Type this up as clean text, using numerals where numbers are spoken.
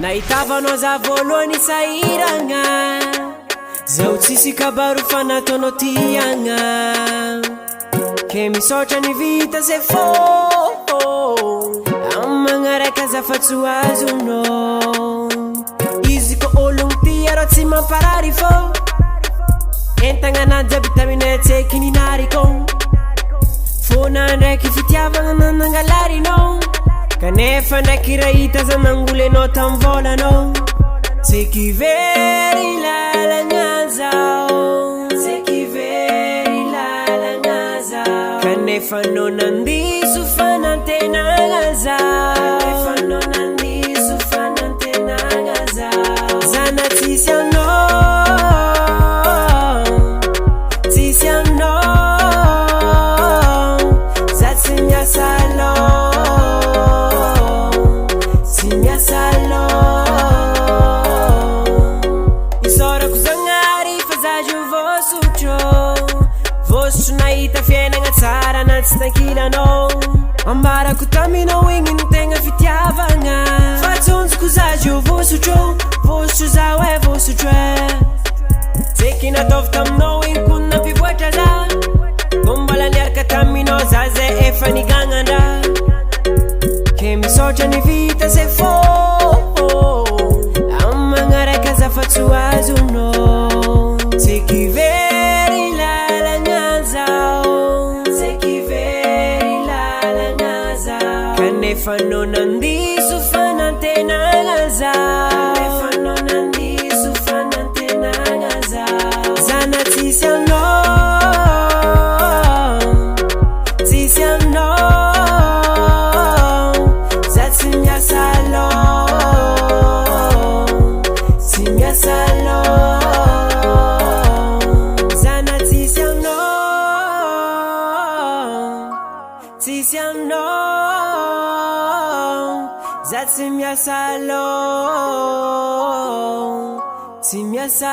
Nahitavanao za voalohany sahiragna zao tsisy kabaro fa nataonao tiagna ke misaotra ny vita zay fô magnaraka azafa-tsy ho azonao izy ko ologno ty arô tsy mamparary fô entagnana jiaby taminay tseky ninariko fona ndraiky fitiavagna nanangalarinao kanefa ndraiky raha hita za nangolenao tamvolanao tseky very lalagna zao tseky very lalagna zao kanefa no nandiso fanantenagna zao kanefa no nandiso fanantenagna zao zana tsisy anao tsisy anao za tsy miasa Vosso nahita fiainagna tsara na tsy tankilanao ambarako taminao igny ny tegna fitiavagna fa tsonjoko zazy io vosotro voso zao e vosotro e tseky nataovy taminao igny ko nampivoatra za ko mbola niaraka taminao za zay efa nigagnandra ke misaotra ny vita zay fô amagnaraka azafa-tsy ho azonao tseky very lalagna zao tseky very lalagna zao kanefa no nandiso fanantenagna zao kanefa no nandiso fanantenagna zao zana tsisy anao tsisy anao za tsy miasa tsy miasa tsisy anao za tsy miasa tsy miasa